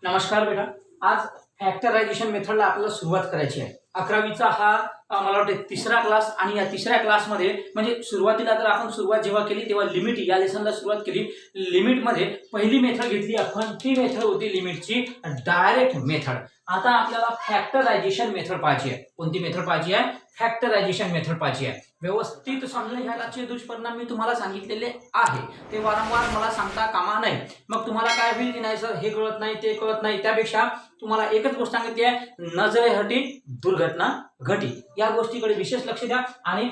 नमस्कार बेटा. आज फॅक्टरायझेशन मेथडला आपल्याला सुरुवात करायची आहे. 11वीचा हा मला वाटतं तिसरा क्लास आणि या तिसऱ्या क्लासमध्ये म्हणजे सुरुवातीला तर आपण सुरुवात जेव्हा केली तेव्हा लिमिट या लेसनला सुरुवात केली. लिमिटमध्ये पहिली मेथड घेतली आपण, ती मेथड होती लिमिटची डायरेक्ट मेथड. आता आपल्याला फॅक्टरायझेशन मेथड पाहायची आहे. कोणती मेथड पाहायची आहे? फॅक्टरायझेशन मेथड पाहायची आहे. व्यवस्थित समजून घ्यायचे दुष्परिणाम मी तुम्हाला सांगितलेले आहे, ते वारंवार मला सांगता कामा नये. मग तुम्हाला काय होईल की नाही सर हे कळत नाही ते कळत नाही, त्यापेक्षा तुम्हाला एकच गोष्ट सांगितली आहे, नजरे हटी दुर्घटना घटी. या गोष्टीकडे विशेष लक्ष द्या. आणि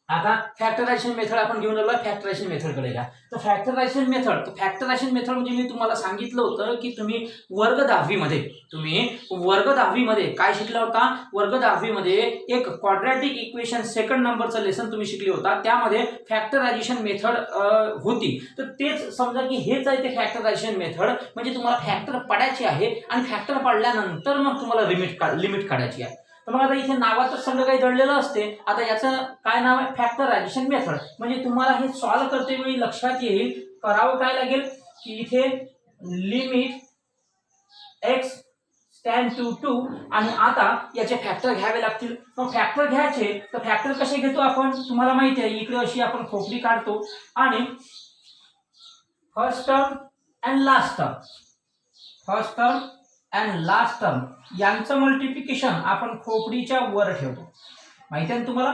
आता फॅक्टरायझेशन मेथड आपण घेऊन आलो. फॅक्टरायझेशन मेथडकडे घ्या. तर फॅक्टरायझेशन मेथड म्हणजे मी तुम्हाला सांगितलं होतं की तुम्ही वर्ग 10वी मध्ये काय शिकला होता? वर्ग 10वी मध्ये एक क्वाड्रॅटिक इक्वेशन सेकंड नंबरचं लेसन तुम्ही शिकले होता. त्यामध्ये फॅक्टरायझेशन मेथड होती. तर तेच समजा की हेच आहे ते फॅक्टरायझेशन मेथड. म्हणजे तुम्हाला फॅक्टर पाडायची आहे आणि फॅक्टर पाडल्यानंतर मग तुम्हाला लिमिट काढायची आहे. तर मग आता इथे नावातच सगळं काही दडलेलं असते. आता याचं काय नाव आहे? Factorisation method. म्हणजे तुम्हाला हे सॉल्व्ह करते वेळी लक्षात येईल करावं काय लागेल की इथे लिमिट x टेंड टू 2 आणि आता याचे फॅक्टर घ्यावे लागतील. मग फॅक्टर घ्यायचे तर फॅक्टर कसे घेतो आपण? तुम्हाला माहिती आहे, इकडे अशी आपण खोपडी काढतो आणि first term and last term यांचं मल्टिप्लिकेशन आपण खोपडीच्या वर ठेवतो, माहिती आहे तुम्हाला.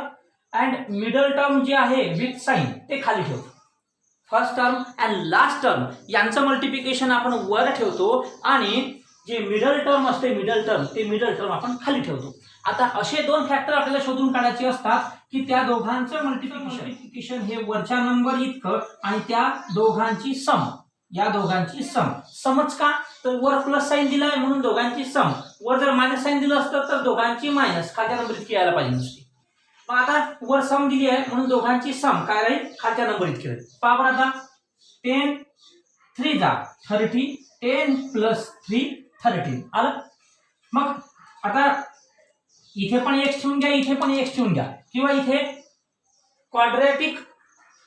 अँड मिडल टर्म जे आहे विथ साइन ते खाली ठेवतो. First term and last term यांचं मल्टिप्लिकेशन आपण वर ठेवतो आणि जे मिडल टर्म असते मिडल टर्म आपण खाली ठेवतो. आता असे दोन फॅक्टर आपल्याला शोधून काढायचे असतात की त्या दोघांचं मल्टिप्लिकेशन हे वरच्या नंबर इतकं आणि त्या दोघांची सम, या दोघांची समच का? तर वर प्लस साइन दिला आहे म्हणून दोघांची सम, वर जर मायनस साइन दिलं असतं तर दोघांची मायनस, खालच्या नंबर इतकी यायला पाहिजे नसते. मग आता वर सम दिली आहे म्हणून दोघांची सम काय राहील? खालच्या नंबर इतकी राहील. पहा बरं आता 10 3 जा 30, 10 + 3 13 आलं. मग आता इथे पण x ठेवून घ्या, इथे पण x ठेवून घ्या, किंवा इथे क्वाड्रॅटिक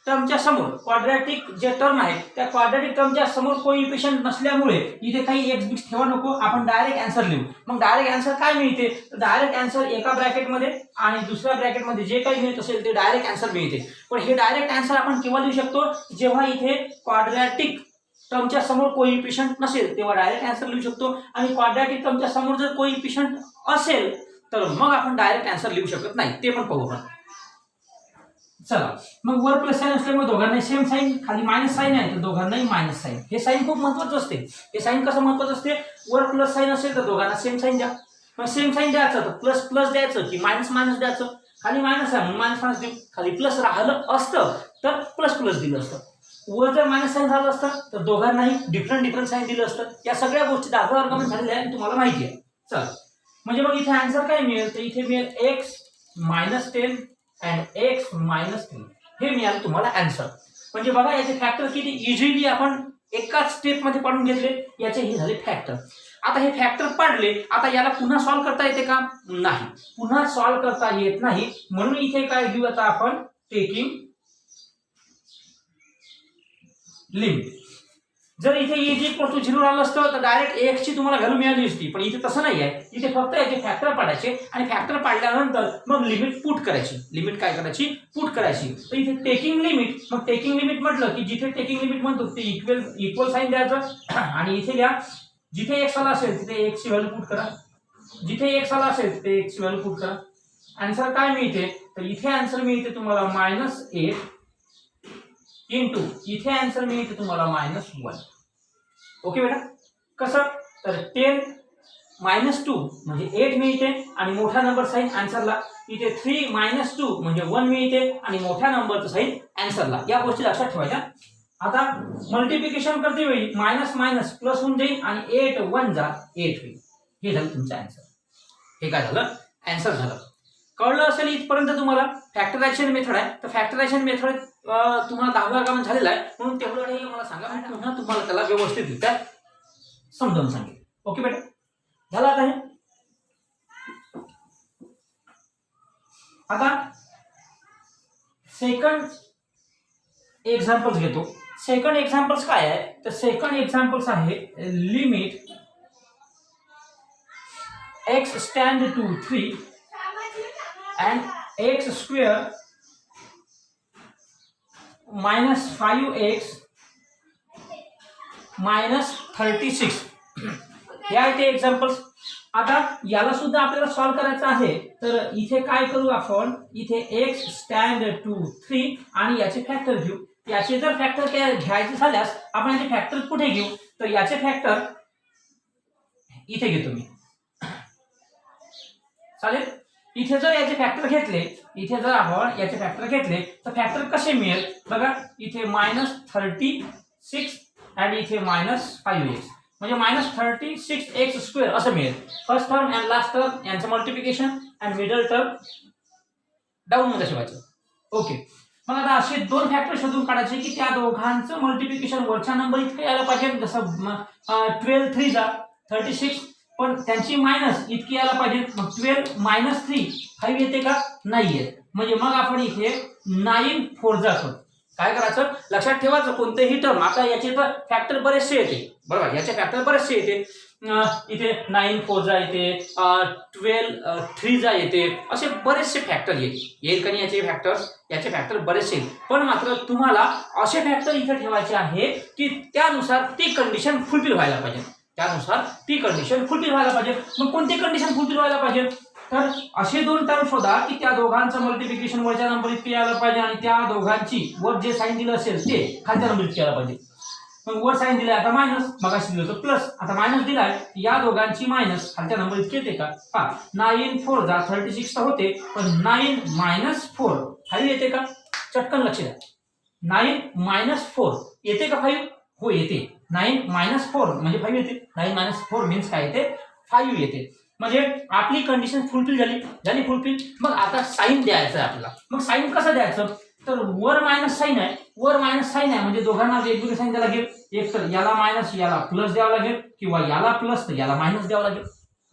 टर्मच्या समोर क्वाड्रॅटिक जे टर्म आहे त्या क्वाड्रॅटिक टर्मच्या समोर कोइफिशियंट नसल्यामुळे इथे काही एक्स बिक्स ठेवा नको, आपण डायरेक्ट आन्सर लिहू. मग डायरेक्ट आन्सर काय मिळते? तर डायरेक्ट आन्सर एका ब्रॅकेटमध्ये आणि दुसऱ्या ब्रॅकेटमध्ये जे काही मिळत असेल ते डायरेक्ट आन्सर मिळते. पण हे डायरेक्ट आन्सर आपण केव्हा लिहू शकतो? जेव्हा इथे क्वाड्रॅटिक टर्मच्या समोर कोइफिशियंट नसेल तेव्हा डायरेक्ट आन्सर लिहू शकतो. आणि क्वाड्रॅटिक टर्मच्या समोर जर कोइफिशियंट असेल तर मग आपण डायरेक्ट आन्सर लिहू शकत नाही. ते पण पाहू आपण. चला, मग वर प्लस साइन असल्यामुळे दोघांनाही सेम साइन, खाली मायनस साइन आहे तर दोघांनाही मायनस साइन. हे साइन खूप महत्त्वाचं असते. हे साइन कसं महत्त्वाचं असते? वर प्लस साइन असेल तर दोघांना सेम साइन द्या. मग सेम साइन द्यायचं तर प्लस प्लस द्यायचं की मायनस मायनस द्यायचं? खाली मायनस आहे म्हणून मायनस मायनस देऊ, खाली प्लस राहिलं असतं तर प्लस प्लस दिलं असतं. वर जर मायनस साइन झालं असतं तर दोघांनाही डिफरंट साइन दिलं असतं. या सगळ्या गोष्टी 10व्या वर्गामध्ये झालेल्या आहेत, तुम्हाला माहिती आहे. चला, म्हणजे मग इथे आन्सर काय मिळेल? तर इथे मिळेल x - 10 and x - 3 हे मिळालं तुम्हाला आन्सर. म्हणजे बघा याचे फॅक्टर किती इझिली आपण एकाच स्टेप मध्ये पाडून घेतले. याचे हे झाले फॅक्टर. आता हे फॅक्टर पाडले, आता याला पुन्हा सॉल्व्ह करता येते का? नाही, पुन्हा सॉल्व्ह करता येत नाही. म्हणून इथे काय घेऊ आता आपण? Taking limit. जर इथे a = 0 आलं असतं तर डायरेक्ट x ची तुम्हाला व्हॅल्यू मिळाली असती, पण इथे तसं नाही आहे. इथे फक्त याचे फॅक्टर पाडायचे आणि फॅक्टर पाडल्यानंतर मग लिमिट पुट करायची. लिमिट काय करायची? पुट करायची. तर इथे टेकिंग लिमिट, मग टेकिंग लिमिट म्हटलं की जिथे टेकिंग लिमिट म्हणतो ते इक्वल साइन द्यायचं आणि इथे लिहा जिथे x आला असेल तिथे x ची व्हॅल्यू पुट करा, जिथे x आला असेल तिथे x ची व्हॅल्यू पुट करा. आन्सर काय मिळते? तर इथे आन्सर मिळते तुम्हाला -8 इंटू इथे आन्सर मिळते तुम्हाला -1. ओके बेटा, कसं? तर 10 - 2 म्हणजे 8 मिळते आणि मोठा नंबर साइन आन्सरला. इथे 3 - 2 म्हणजे 1 मिळते आणि मोठ्या नंबरचं साइन आन्सरला. या गोष्टी लक्षात ठेवायच्या. आता मल्टिप्लिकेशन करते वेळी मायनस मायनस प्लस होऊन जाईल आणि 8 × 1 = 8 होईल. हे झालं तुमचं आन्सर. हे काय झालं? आन्सर झालं. कळलं असेल इथपर्यंत तुम्हाला. फॅक्टरायझेशन मेथड आहे. तर फॅक्टरायझेशन मेथड तुम्हाला 10व्या वर्गामध्ये झालेला आहे म्हणून तेवढं हे मला सांगा. पुन्हा तुम्हाला त्याला व्यवस्थितरित्या समजावून सांगेल. ओके बेटा, झालं आता हे. आता सेकंड एक्झाम्पल्स घेतो. सेकंड एक्झाम्पल्स काय आहे? तर सेकंड एक्झाम्पल्स आहे limit x stand to 3 and x square minus 5x minus 36 हे आहे ते एक्झाम्पल्स. आता याला सुद्धा आपल्याला सॉल्व्ह करायचं आहे. तर इथे काय करू आपण, इथे x स्टँड टू 3 आणि याचे फॅक्टर घेऊ. याचे जर फॅक्टर घ्यायचे झाल्यास आपण याचे फॅक्टर कुठे घेऊ, तर याचे फॅक्टर इथे घेतो मी, चालेल. इथे जर याचे फॅक्टर घेतले, इथे जर आपण याचे फॅक्टर घेतले तर फॅक्टर कसे मिळेल बघा. इथे -36 आणि इथे -5x म्हणजे -36x² असं मिळेल. First term and last term यांचं multiplication and middle term down मध्ये ठेवायचं. ओके. मग आता असे दोन फॅक्टर शोधून काढायचे की त्या दोघांचं मल्टिप्लिकेशन वरच्या नंबर इतकं यायला पाहिजे, जसं 12 3 जा 36, पण त्यांची मायनस इतकी यायला पाहिजे. मग 12 - 3 5 येते का, नाही येत. म्हणजे मग आपण इथे 9 4 जा करू. काय करायचं, लक्षात ठेवायचं कोणतेही टर्म. आता याचे तर फॅक्टर बरेचसे येते बरोबर, याचे फॅक्टर बरेचसे येते. इथे 9 4 जा येते, 12 3 जा येते, असे बरेचसे फॅक्टर येईल का याचे फॅक्टर बरेचसे येईल. पण मात्र तुम्हाला असे फॅक्टर इथे ठेवायचे आहे की त्यानुसार ती कंडिशन फुलफिल व्हायला पाहिजे. मग कोणती कंडिशन फुलफिल व्हायला पाहिजे, तर असे दोन टर्म शोधा की त्या दोघांचं मल्टिप्लिकेशन वरच्या नंबर इतके यायला पाहिजे आणि त्या दोघांची वर जे साईन दिलं असेल ते खालच्या नंबर इतके यायला पाहिजे. मग वर साईन दिलाय आता मायनस, मगाशी दिलं होतं प्लस, आता मायनस दिलाय, या दोघांची मायनस खालच्या नंबर इतके येते का, पहा 9 4 जा 36 तर होते, पण 9 - 4 5 येते का, चटकन लक्ष द्या. 9 - 4 येते का 5, हो येते. 9 - 4 म्हणजे 5 येते. 9 - 4 मीन्स काय येते, 5 येते. म्हणजे आपली कंडिशन फुलफिल झाली फुलफिल. मग आता साईन द्यायचं आहे आपल्याला. मग साईन कसं द्यायचं, तर वर मायनस साईन आहे म्हणजे दोघांना वेगवेगळे साईन द्यावं लागेल. एक तर याला मायनस याला प्लस द्यावं लागेल, किंवा याला प्लस तर याला मायनस द्यावं लागेल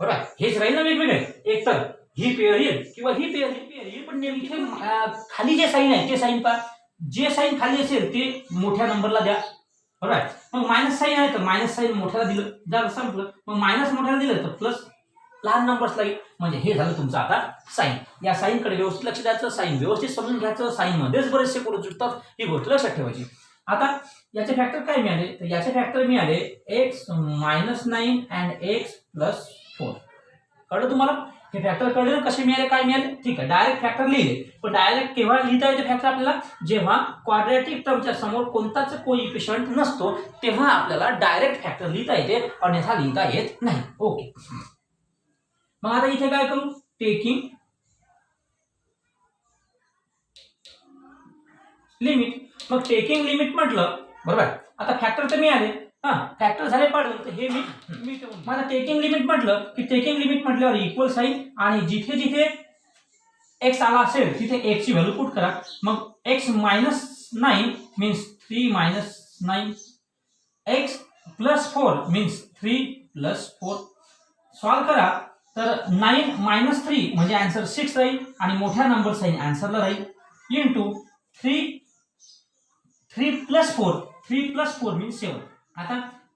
बरोबर. हेच राहील ना वेगवेगळे, एक तर ही पेअर येईल किंवा ही पेअर येईल. पण नेमके खाली जे साईन आहे ते साईन पहा, जे साईन खाली असेल ते मोठ्या नंबरला द्या बरोबर. मग मायनस साईन आहे तर मायनस साईन मोठ्याला दिलं, जर संपलं. मग मायनस मोठ्याला दिलं तर प्लस लहान नंबर्सला येईल. म्हणजे हे झालं तुमचं आता साईन. या साईनकडे व्यवस्थित लक्ष द्यायचं, साईन व्यवस्थित समजून घ्यायचं. साईन मध्येच बरेचसे करू जुळतात, ही गोष्ट लक्षात ठेवायची. आता याचे फॅक्टर काय मिळाले, तर याचे फॅक्टर मिळाले x - 9 अँड x + 4. कळलं तुम्हाला, हे फॅक्टर कळले कसे मिळाले, काय मिळाले. ठीक आहे, डायरेक्ट फॅक्टर लिहिले. पण डायरेक्ट केव्हा लिहिता येते फॅक्टर आपल्याला, जेव्हा क्वाड्रॅटिक टर्मच्या समोर कोणताच कोइफिशियंट नसतो तेव्हा आपल्याला डायरेक्ट फॅक्टर लिहिता येते, अन्यथा लिहिता येत नाही. ओके. मग आता इथे काय करू, टेकिंग लिमिट. मग टेकिंग लिमिट म्हटलं बरोबर. आता फॅक्टर तर मिळाले, फॅक्टर झाले पाडून, तर हे मी मला टेकिंग लिमिट म्हटलं की टेकिंग लिमिट म्हटल्यावर इक्वल साईन आणि जिथे जिथे एक्स आला असेल तिथे एक्स ची व्हॅल्यू पुट करा. मग x - 9 means 3 - 9, x + 4 means 3 + 4. Solve करा तर 9 - 3 म्हणजे आन्सर 6 राहील आणि मोठ्या नंबर साईन आन्सरला राहील. Into 3 + 4 3 + 4 means 7. आता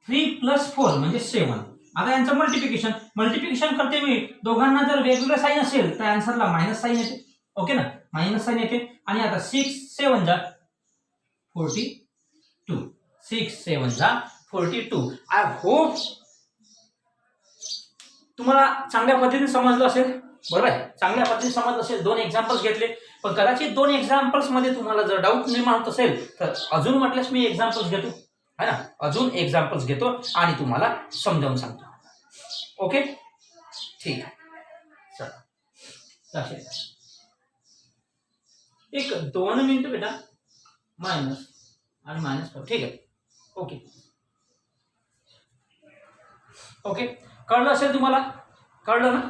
3 + 4 म्हणजे 7. आता यांचं मल्टिप्लिकेशन करते मी. दोघांना जर वेगवेगळं साईन असेल तर आन्सरला मायनस साईन येते. ओके ना, मायनस साईन येते. आणि आता 6 7 जा 42. 6 7 जा 42. आय होप तुम्हाला चांगल्या पद्धतीने समजलं असेल बरोबर. चांगल्या पद्धतीने समजलं असेल. 2 एक्झाम्पल्स घेतले, पण कदाचित 2 एक्झाम्पल्स मध्ये तुम्हाला जर डाऊट निर्माण होत असेल तर अजून म्हटल्यास मी एक्झाम्पल्स घेतो, है ना, अजून एक्झाम्पल्स घेतो आणि तुम्हाला समजावून सांगतो. ओके, ठीक आहे. चला एक 2 मिनिट बेटा, मायनस आणि -4. ठीक आहे. ओके ओके, कळलं असेल तुम्हाला, कळलं ना.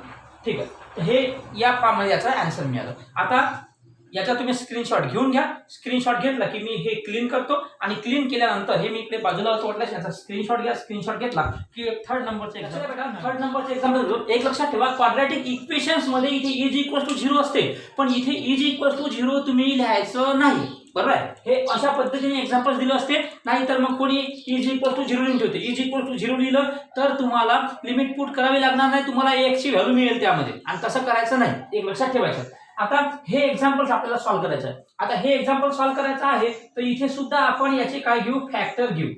ठीक आहे, हे या फॉर्ममध्ये याचा आन्सर मिळाला. आता याचा तुम्ही स्क्रीनशॉट घेऊन घ्या. स्क्रीनशॉट घेतला की मी हे क्लीन करतो आणि क्लीन केल्यानंतर हे मी इकडे बाजूला वाटल्यास याचा स्क्रीनशॉट घ्या. स्क्रीनशॉट घेतला की थर्ड नंबरचे एक्झाम्पल एक लक्षात ठेवा. क्वाड्रॅटिक इक्वेशन्स मध्ये इथे इज इक्वल टू 0 असते, पण इथे इज इक्वल टू 0 तुम्ही लिहायचं नाही बरोबर आहे. हे अशा पद्धतीने एक्झाम्पल्स दिले असते. नाहीतर मग कोणी इज इक्वल टू 0 लिहून ठेवते. इज इक्वल टू 0 लिहिलं तर तुम्हाला लिमिट पुट करावी लागणार नाही, तुम्हाला x ची व्हॅल्यू मिळेल त्यामध्ये. आणि तसं करायचं नाही, एक लक्षात ठेवायचं. आता हे एक्झाम्पल्स आपल्याला सॉल्व्ह करायचं आहे. आता हे एक्झाम्पल सॉल्व्ह करायचं आहे तर इथे सुद्धा आपण याचे काय घेऊ, फॅक्टर घेऊ.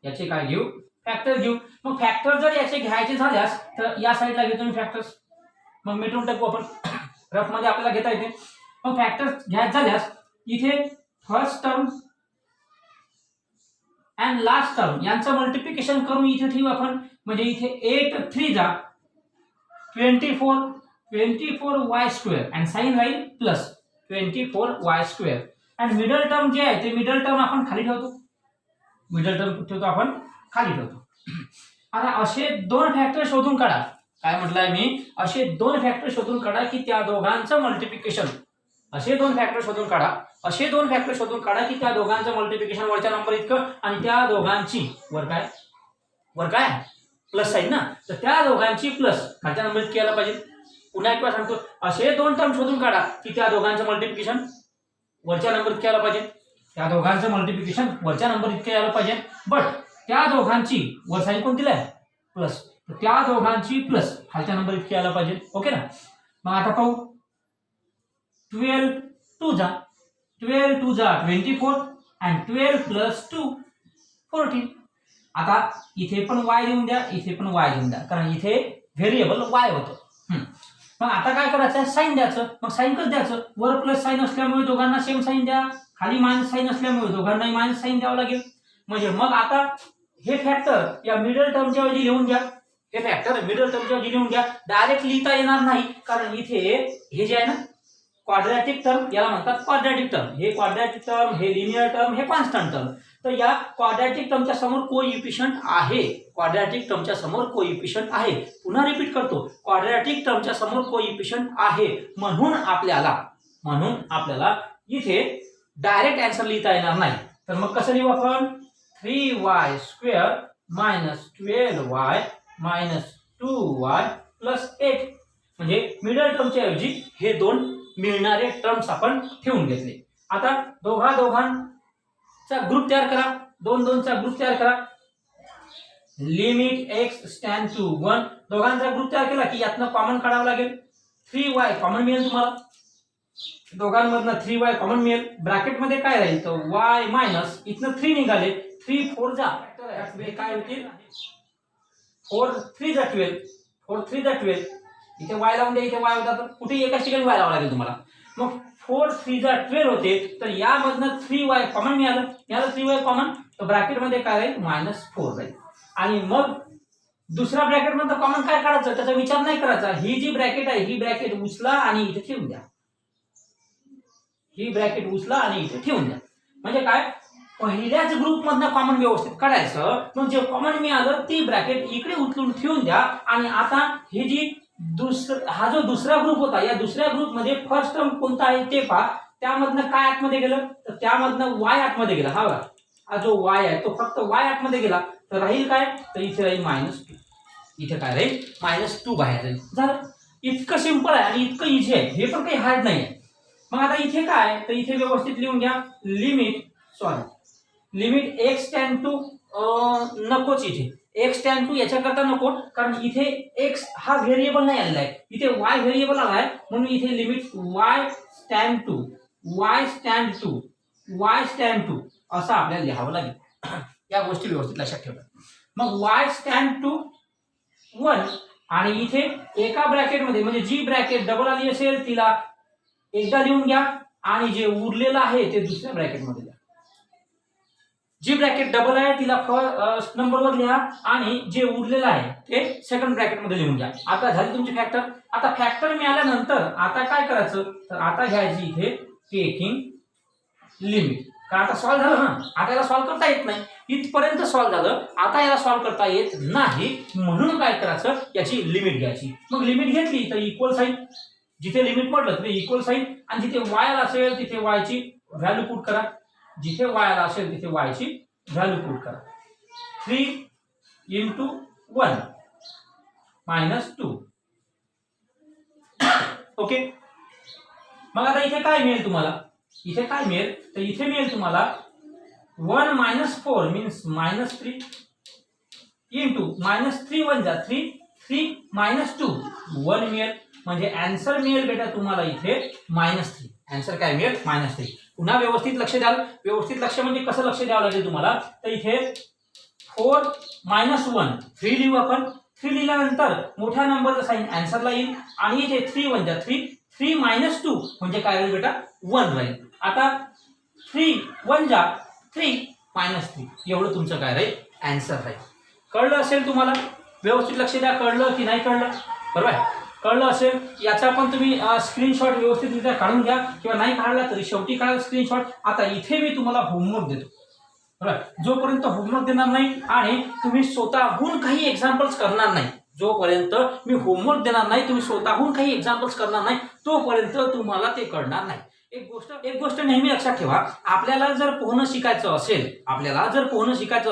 याचे काय घेऊ, फॅक्टर घेऊ. मग फॅक्टर जर याचे घ्यायचे झाल्यास तर या साईडला घेतो मी फॅक्टर्स. मग मिटवून टाकू आपण, रफ मध्ये आपल्याला घेता येते. मग फॅक्टर घ्यायचे झाल्यास इथे first term and last term यांचं मल्टिप्लिकेशन करून इथे ठेवू आपण. म्हणजे इथे 8 3 जा 24y² अँड साइन राहील plus 24y². And middle term जे आहे ते मिडल टर्म आपण खाली ठेवतो. मिडल टर्म ठेवतो आपण खाली ठेवतो. आता असे दोन फॅक्टर शोधून काढा. काय म्हटलंय मी, असे दोन फॅक्टर शोधून काढा की त्या दोघांचं मल्टिप्लिकेशन. असे दोन फॅक्टर शोधून काढा. असे दोन फॅक्टर शोधून काढा की त्या दोघांचं मल्टिप्लिकेशन वरच्या नंबर इतकं आणि त्या दोघांची वर काय प्लस साईन ना, तर त्या दोघांची प्लस खालच्या नंबर इतकी यायला पाहिजे. पुन्हा एक वेळा सांगतो, असे दोन टर्म शोधून काढा की त्या दोघांचं मल्टिप्लिकेशन वरच्या नंबर इतके यायला पाहिजे. त्या दोघांचं मल्टिप्लिकेशन वरच्या नंबर इतके यायला पाहिजे. बट त्या दोघांची वर साईन कोणती आहे प्लस, त्या दोघांची प्लस खालच्या नंबर इतके यायला पाहिजे. ओके ना. मग आता पाहू. 12 2 जा 24 अँड 12 प्लस 2 14. आता इथे पण y देऊन द्या, इथे पण y देऊन द्या, कारण इथे व्हेरिएबल y होतं. मग आता काय करायचं, साईन द्यायचं. मग साईन कसं द्यायचं, वर प्लस साईन असल्यामुळे दोघांना सेम साईन द्या, खाली मायनस साईन असल्यामुळे दोघांनाही मायनस साईन द्यावं लागेल. म्हणजे मग आता हे फॅक्टर या मिडल टर्मच्या ऐवजी लिहून द्या. हे फॅक्टर मिडल टर्मच्या ऐवजी लिहून द्या. डायरेक्ट लिहिता येणार नाही, कारण इथे हे जे आहे ना क्वाड्रॅटिक टर्म, याला म्हणतात क्वाड्रॅटिक टर्म. हे क्वाड्रॅटिक टर्म, हे लिनियर टर्म, हे कॉन्स्टंट टर्म. तर या क्वाड्रॅटिक टर्मच्या समोर कोइफिशियंट आहे. क्वाड्रॅटिक टर्मच्या समोर कोइफिशियंट आहे. पुन्हा रिपीट करतो, क्वाड्रॅटिक टर्मच्या समोर कोइफिशियंट आहे. म्हणून आपल्याला इथे डायरेक्ट आन्सर लिहिता येणार नाही. तर मग कसं लिहू आपण, 3y² minus 12y minus 2y plus 8. म्हणजे मिडल टर्मच्या ऐवजी हे दोन मिळणारे टर्म्स आपण ठेवून घेतले. आता दोघांचा ग्रुप तयार करा. 2 2 चा ग्रुप तयार करा. लिमिट x टेंड टू 1. दोघांचा ग्रुप तयार केला की यातनं कॉमन काढावं लागेल. 3y कॉमन मिळेल तुम्हाला. दोघांमधनं 3y कॉमन मिळेल. ब्रॅकेट मध्ये काय राहील, तर y मायनस इथनं 3 निघाले, 3 4 जा काय होतील, 4 3 जा 12, 4 3 जा 12. इथे y लावून द्या, इथे y होता, तर कुठे एकाच ठिकाणी y लावावं लागेल तुम्हाला. मग 4 3 जा 12 होते, तर यामधनं 3y कॉमन मिळालं. याला 3y कॉमन, तर ब्रॅकेट मध्ये काय राहील, -4 राहील. आणि मग दुसऱ्या ब्रॅकेट मध्ये कॉमन काय काढायचं त्याचा विचार नाही करायचा. ही जी ब्रॅकेट आहे ही ब्रॅकेट उचला आणि इथे ठेवून द्या. ही ब्रॅकेट उचला आणि इथे ठेवून द्या. म्हणजे काय, पहिल्याच ग्रुप मधनं कॉमन व्यवस्थित काढायचं. मग जे कॉमन मिळालं ती ब्रॅकेट इकडे उचलून ठेवून द्या. आणि आता ही जी हा जो दुसरा ग्रुप होता, या दुसऱ्या ग्रुप मध्ये फर्स्ट टर्म कोणता आहे ते पहा. त्यामधनं काय आतमध्ये गेलं, तर त्यामधनं y आतमध्ये गेला. हा बघा, हा जो y आहे तो फक्त y आतमध्ये गेला, तर राहील काय, तर इथे राहील -2. इथे काय राहील, -2 बाहेर राहील. झालं. इतकं सिंपल आहे आणि इतकं इझी आहे, हे पण काही हार्ड नाही आहे. मग आता इथे काय, तर इथे व्यवस्थित लिहून घ्या. लिमिट x टेंड टू नकोच. इथे x टेंड टू याच्याकरता नको, कारण इथे x हा व्हेरिएबल नाही आलेला आहे, इथे y व्हेरिएबल आला आहे. म्हणून इथे लिमिट y टेंड टू असं आपल्याला लिहावं लागेल. या गोष्टी व्यवस्थित लक्षात ठेवा. मग y टेंड टू 1 आणि इथे एका ब्रॅकेटमध्ये, म्हणजे जी ब्रॅकेट डबल आली असेल तिला एकदा लिहून घ्या आणि जे उरलेलं आहे ते दुसऱ्या ब्रॅकेटमध्ये द्या. जी ब्रॅकेट डबल आहे तिला फर्स्ट नंबरवर लिहा आणि जे उरलेलं आहे ते सेकंड ब्रॅकेटमध्ये लिहून घ्या. आता झाली तुमची फॅक्टर. आता फॅक्टर मिळाल्यानंतर आता काय करायचं, तर आता घ्यायची इथे टेकिंग लिमिट. कारण आता सॉल्व्ह झालं ना, आता याला सॉल्व्ह करता येत नाही. इथपर्यंत सॉल्व्ह झालं, आता याला सॉल्व्ह करता येत नाही. म्हणून काय करायचं, याची लिमिट घ्यायची. मग लिमिट घेतली तर इक्वल साईन, जिथे लिमिट म्हटलं तिथे इक्वल साईन, आणि जिथे y असेल तिथे y ची व्हॅल्यू पुट करा. जिथे y असेल तिथे y ची व्हॅल्यू पुट करा. 3 × 1 -2. ओके. मग आता इथे काय मिळेल तुम्हाला, इथे काय मिळेल तर इथे मिळेल तुम्हाला 1 - 4 मीन्स -3 इंटू -3 1 जा 3 3 -2 1 मिळेल. म्हणजे आन्सर मिळेल बेटा तुम्हाला इथे -3. आन्सर काय मिळेल -3. पुन्हा व्यवस्थित लक्ष द्याल. व्यवस्थित लक्ष म्हणजे कसं लक्ष द्यावं लागेल तुम्हाला तर इथे 4 - 1 3 लिहू आपण. 3 लिहिल्यानंतर मोठ्या नंबरचा साइन आन्सरला येईल आणि इथे 3 1 जा 3 3 -2 म्हणजे काय राहील बेटा 1 राहील. आता 3 1 जा 3 -3 एवढं तुमचं काय राहील आन्सर राहील. कळलं असेल तुम्हाला. व्यवस्थित लक्ष द्या. कळलं की नाही कळलं बरोबर आहे. कळलं असेल याचा पण तुम्ही स्क्रीनशॉट व्यवस्थितरित्या काढून घ्या किंवा नाही काढला तरी शेवटी काढा स्क्रीनशॉट. आता इथे मी तुम्हाला होमवर्क देतो बरोबर. जोपर्यंत होमवर्क देणार नाही आणि तुम्ही स्वतःहून काही एक्झाम्पल्स करणार नाही, जोपर्यंत मी होमवर्क देणार नाही तुम्ही स्वतःहून काही एक्झाम्पल्स करणार नाही तोपर्यंत तुम्हाला ते कळणार नाही. एक गोष्ट नेहमी लक्षात ठेवा. आपल्याला जर पोहणं शिकायचं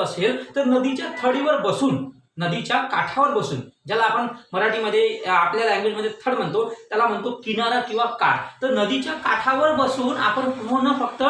असेल तर नदीच्या थडीवर बसून, नदीच्या काठावर बसून, ज्याला आपण मराठीमध्ये आपल्या लँग्वेजमध्ये थड म्हणतो, त्याला म्हणतो किनारा किंवा काठ. तर नदीच्या काठावर बसून आपण पोहणं फक्त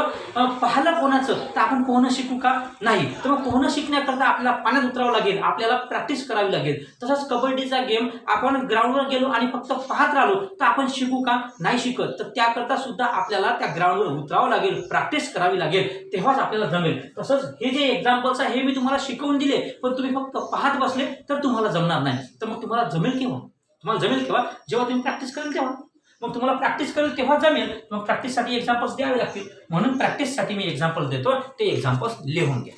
पाहिलं पोहण्याचं तर आपण पोहणं शिकू का नाही. तर मग पोहणं शिकण्याकरता आपल्याला पाण्यात उतरावं लागेल, आपल्याला प्रॅक्टिस करावी लागेल. तसंच कबड्डीचा गेम आपण ग्राउंडवर गेलो आणि फक्त पाहत राहिलो तर आपण शिकू का नाही शिकत. तर त्याकरता सुद्धा आपल्याला त्या ग्राउंडवर उतरावं लागेल, प्रॅक्टिस करावी लागेल, तेव्हाच आपल्याला जमेल. तसंच हे जे एक्झाम्पल्स आहे हे मी तुम्हाला शिकवून दिले पण तुम्ही फक्त पाहत बसले तर तुम्हाला जमणार नाही. मग तुम्हाला जमेल केव्हा? तुम्हाला जमेल केव्हा? जेव्हा तुम्ही प्रॅक्टिस कराल तेव्हा. मग तुम्हाला प्रॅक्टिस करेल तेव्हा जमेल. मग प्रॅक्टिससाठी एक्झाम्पल्स द्यावे लागतील. म्हणून प्रॅक्टिससाठी मी एक्झाम्पल्स देतो, ते एक्झाम्पल्स लिहून घ्या.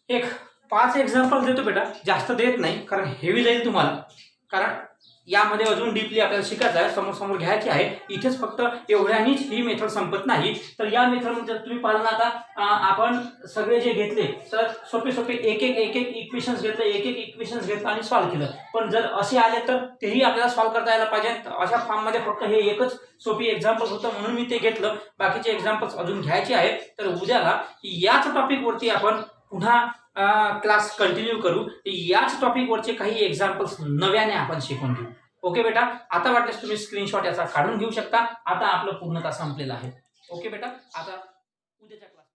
एक 5 एक्झाम्पल देतो बेटा, जास्त देत नाही कारण हेवी जाईल तुम्हाला. कारण यामध्ये अजून डीपली आपल्याला शिकायचं आहे, समोर समोर घ्यायची आहे. इथेच फक्त एवढ्यानीच ही मेथड संपत नाही. तर या मेथडमध्ये तुम्ही पाहिलं आता आपण सगळे जे घेतले तर सोपे सोपे एक एक इक्वेशन्स घेतलं, एक इक्वेशन्स घेतलं आणि सॉल्व्ह केलं. पण जर असे आले तर तेही आपल्याला सॉल्व्ह करता यायला पाहिजे. अशा फॉर्ममध्ये फक्त हे एकच सोपी एक्झाम्पल होतं म्हणून मी ते घेतलं. बाकीचे एक्झाम्पल्स अजून घ्यायचे आहेत. तर उद्याला याच टॉपिकवरती आपण पुन्हा क्लास कंटिन्यू करू. याच टॉपिकवरचे काही एक्झाम्पल्स नव्याने आपण शिकून घेऊ. ओके बेटा. आता वाटल्यास तुम्ही स्क्रीनशॉट याचा काढून घेऊ शकता. आता आपलं पूर्णतः संपलेलं आहे. ओके बेटा. आता उद्याच्या क्लास